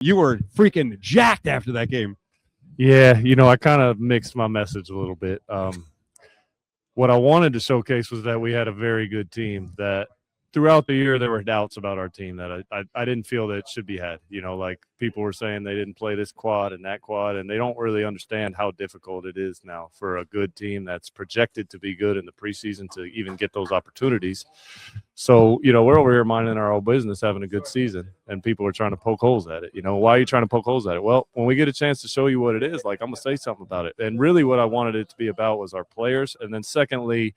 You were freaking jacked after that game. Yeah, I kind of mixed my message a little bit. What I wanted to showcase was that we had a very good team, that throughout the year there were doubts about our team that I didn't feel that it should be had. Like people were saying they didn't play this quad and that quad, and they don't really understand how difficult it is now for a good team that's projected to be good in the preseason to even get those opportunities. So, we're over here minding our own business, having a good season, and people are trying to poke holes at it. Why are you trying to poke holes at it? Well, when we get a chance to show you what it is, I'm going to say something about it. And really what I wanted it to be about was our players. And then secondly,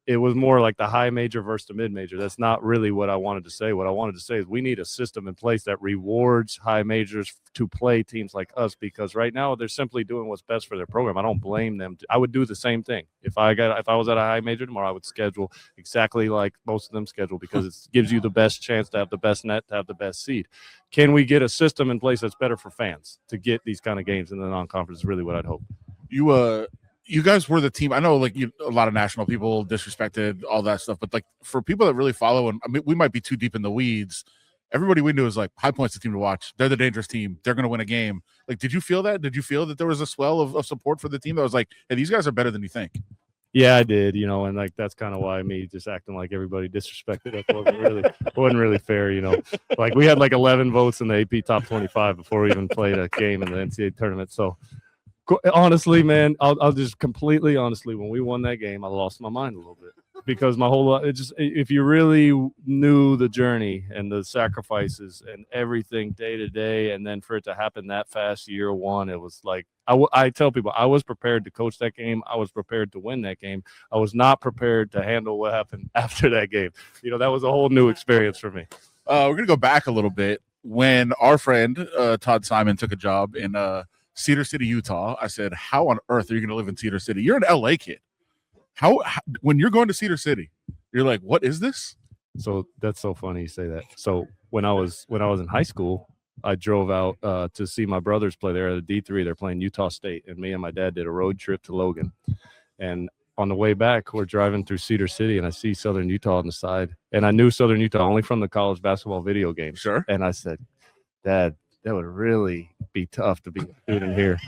it was more like the high major versus the mid major. That's not really what I wanted to say. What I wanted to say is we need a system in place that rewards high majors to play teams like us, because right now they're simply doing what's best for their program. I don't blame them. I would do the same thing. If I was at a high major tomorrow, I would schedule exactly like most of them schedule, because it gives you the best chance to have the best net, to have the best seed. Can we get a system in place that's better for fans to get these kind of games in the non-conference is really what I'd hope. You guys were the team. I know, a lot of national people disrespected all that stuff, but for people that really follow, and I mean, we might be too deep in the weeds. Everybody we knew is High Point's the team to watch. They're the dangerous team. They're going to win a game. Did you feel that? Did you feel that there was a swell of support for the team that was hey, these guys are better than you think? Yeah, I did. And that's kind of why me just acting like everybody disrespected us wasn't really fair. We had 11 votes in the AP top 25 before we even played a game in the NCAA tournament. So. Honestly, man, I'll just completely honestly, when we won that game, I lost my mind a little bit, because my whole if you really knew the journey and the sacrifices and everything day to day, and then for it to happen that fast year one, it was I tell people I was prepared to coach that game. I was prepared to win that game. I was not prepared to handle what happened after that game. That was a whole new experience for me. We're going to go back a little bit. When our friend Todd Simon took a job in Cedar City, Utah, I said, how on earth are you going to live in Cedar City? You're an LA kid. How when you're going to Cedar City, you're like, what is this? So that's so funny you say that. So when I was in high school, I drove out to see my brothers play there at a D3. They're playing Utah State, and me and my dad did a road trip to Logan. And on the way back, we're driving through Cedar City, and I see Southern Utah on the side. And I knew Southern Utah only from the college basketball video game. Sure. And I said, Dad, that would really be tough to be a student here.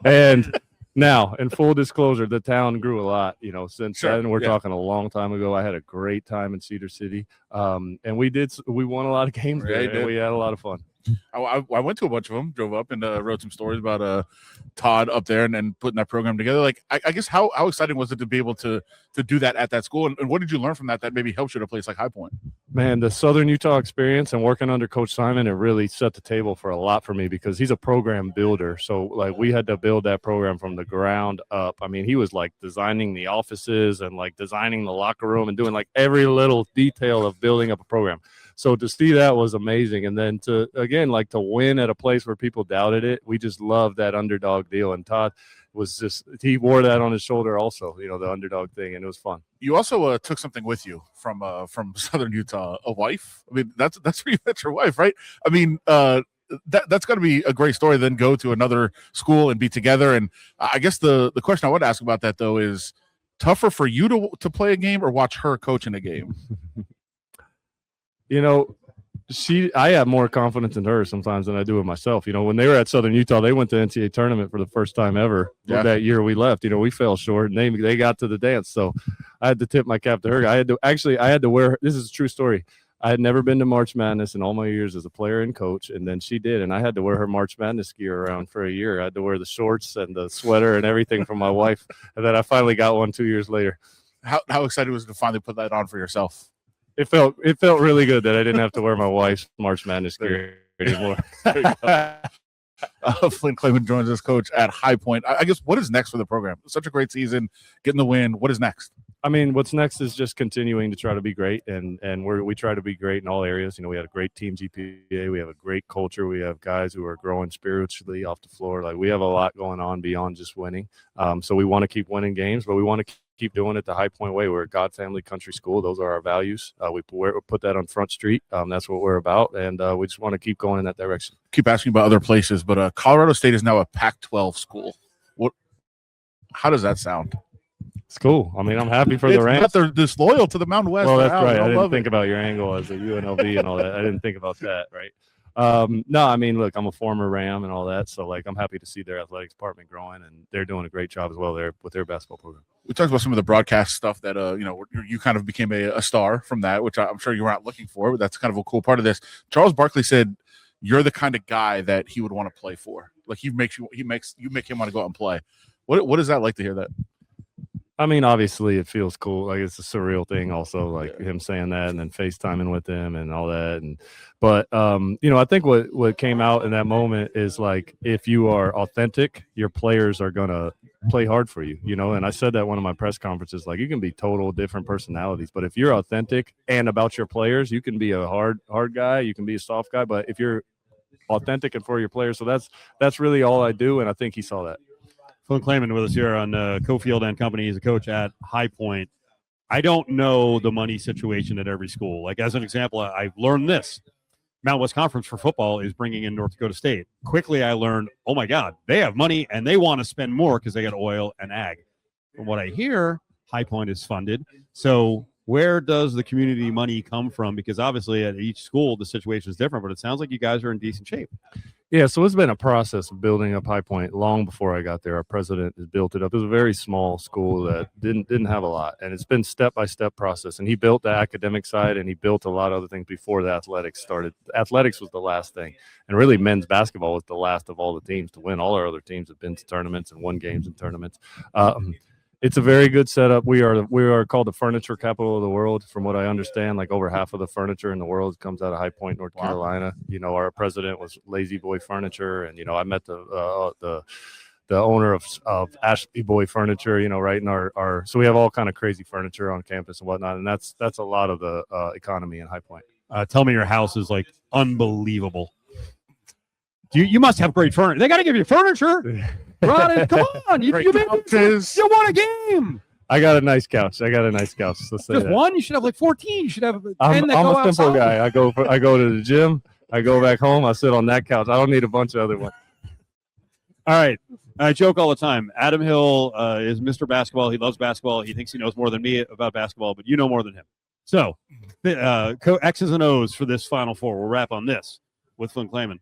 And now, in full disclosure, the town grew a lot, since then. We're talking a long time ago. I had a great time in Cedar City. And we won a lot of games there, and we had a lot of fun. I went to a bunch of them, drove up and wrote some stories about Todd up there and putting that program together. I guess how exciting was it to be able to do that at that school? And what did you learn from that maybe helps you at a place like High Point? Man, the Southern Utah experience and working under Coach Simon, it really set the table for a lot for me, because he's a program builder. So we had to build that program from the ground up. I mean, he was designing the offices and designing the locker room and doing every little detail of building up a program. So to see that was amazing. And then to win at a place where people doubted it, we just loved that underdog deal. And Todd he wore that on his shoulder also, the underdog thing, and it was fun. You also took something with you from Southern Utah, a wife. I mean, that's where you met your wife, right? I mean, that's got to be a great story. Then go to another school and be together. And I guess the question I want to ask about that, though, is tougher for you to play a game or watch her coach in a game? I have more confidence in her sometimes than I do in myself. When they were at Southern Utah, they went to the NCAA tournament for the first time ever. Yeah. That year we left, we fell short, and they got to the dance. So I had to tip my cap to her. I had to wear. This is a true story. I had never been to March Madness in all my years as a player and coach, and then she did, and I had to wear her March Madness gear around for a year. I had to wear the shorts and the sweater and everything from my wife, and then I finally got one 2 years later. How excited was it to finally put that on for yourself? It felt really good that I didn't have to wear my wife's March Madness gear anymore. Flynn Klayman joins us, coach at High Point. I guess what is next for the program? Such a great season, getting the win. What is next? I mean, what's next is just continuing to try to be great, and we try to be great in all areas. We had a great team GPA. We have a great culture. We have guys who are growing spiritually off the floor. We have a lot going on beyond just winning. So we want to keep winning games, but we want to keep doing it the High Point way. We're a God family country school. Those are our values. We put that on Front Street. That's what we're about, and we just want to keep going in that direction. Keep asking about other places, but Colorado State is now a Pac-12 school. How does that sound? It's cool. I mean, I'm happy for the Rams. They're disloyal to the Mountain West. Well, that's right. I didn't think about your angle as a UNLV and all that. I didn't think about that, right? No, I mean, look, I'm a former Ram and all that, so like I'm happy to see their athletics department growing, and they're doing a great job as well there with their basketball program. We talked about some of the broadcast stuff that you kind of became a star from that, which I'm sure you were not looking for, but that's kind of a cool part of this. Charles Barkley said you're the kind of guy that he would want to play for. Like you make him want to go out and play. What is that like to hear that? I mean, obviously it feels cool. Like it's a surreal thing also, like him saying that and then FaceTiming with him and all that. But I think what came out in that moment is like, if you are authentic, your players are going to play hard for you, and I said that one of my press conferences, like you can be total different personalities, but if you're authentic and about your players, you can be a hard guy, you can be a soft guy, but if you're authentic and for your players, so that's really all I do. And I think he saw that. Flynn Klayman with us here on Cofield and Company. He's a coach at High Point. I don't know the money situation at every school. Like, as an example, I've learned this. Mountain West Conference for football is bringing in North Dakota State. Quickly, I learned, oh, my God, they have money, and they want to spend more because they got oil and ag. From what I hear, High Point is funded. So where does the community money come from? Because obviously at each school, the situation is different, but it sounds like you guys are in decent shape. Yeah, so it's been a process of building up High Point long before I got there. Our president has built it up. It was a very small school that didn't have a lot, and it's been step-by-step process. And he built the academic side, and he built a lot of other things before the athletics started. Athletics was the last thing, and really men's basketball was the last of all the teams to win. All our other teams have been to tournaments and won games in tournaments. It's a very good setup. We are called the furniture capital of the world, from what I understand. Like over half of the furniture in the world comes out of High Point, North Carolina. Our president was Lazy Boy Furniture, and I met the owner of Ashley Boy Furniture. Right in our so we have all kind of crazy furniture on campus and whatnot, and that's a lot of the economy in High Point. Tell me your house is like unbelievable. You must have great furniture. They got to give you furniture. Ron, come on. You won a game. I got a nice couch. Let's say just that. one? You should have like 14. You should have 10 I'm that go a simple outside. guy. I go to the gym. I go back home. I sit on that couch. I don't need a bunch of other ones. All right. I joke all the time. Adam Hill is Mr. Basketball. He loves basketball. He thinks he knows more than me about basketball, but you know more than him. So, X's and O's for this Final Four. We'll wrap on this with Flynn Klayman.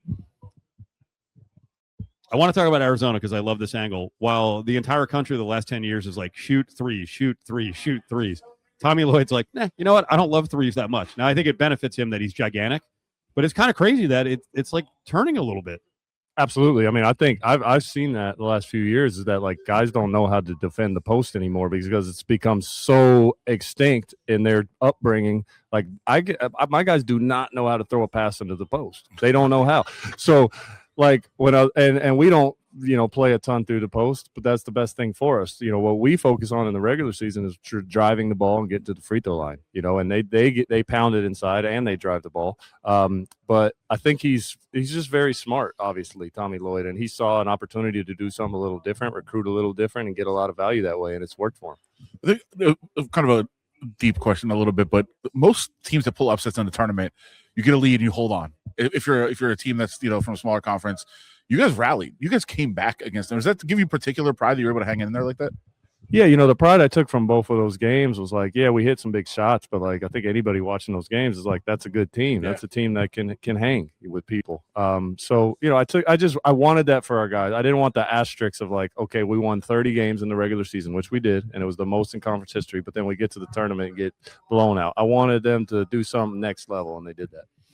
I want to talk about Arizona because I love this angle. While the entire country the last 10 years is like shoot threes, shoot threes, shoot threes. Tommy Lloyd's like, you know what? I don't love threes that much. Now, I think it benefits him that he's gigantic, but it's kind of crazy that it's like turning a little bit. Absolutely. I mean, I think I've seen that the last few years is that like guys don't know how to defend the post anymore because it's become so extinct in their upbringing. Like my guys do not know how to throw a pass into the post. They don't know how. So like when and we don't play a ton through the post, but that's the best thing for us. What we focus on in the regular season is driving the ball and getting to the free throw line. And they pound it inside and they drive the ball. But I think he's just very smart, obviously, Tommy Lloyd, and he saw an opportunity to do something a little different, recruit a little different, and get a lot of value that way, and it's worked for him. Kind of a deep question a little bit, but most teams that pull upsets in the tournament, you get a lead and you hold on. If you're a team that's from a smaller conference, you guys rallied. You guys came back against them. Does that give you particular pride that you're able to hang in there like that? Yeah, the pride I took from both of those games was like, yeah, we hit some big shots, but like I think anybody watching those games is like, that's a good team. Yeah. That's a team that can hang with people. So I wanted that for our guys. I didn't want the asterisks of like, okay, we won 30 games in the regular season, which we did, and it was the most in conference history. But then we get to the tournament and get blown out. I wanted them to do something next level, and they did that.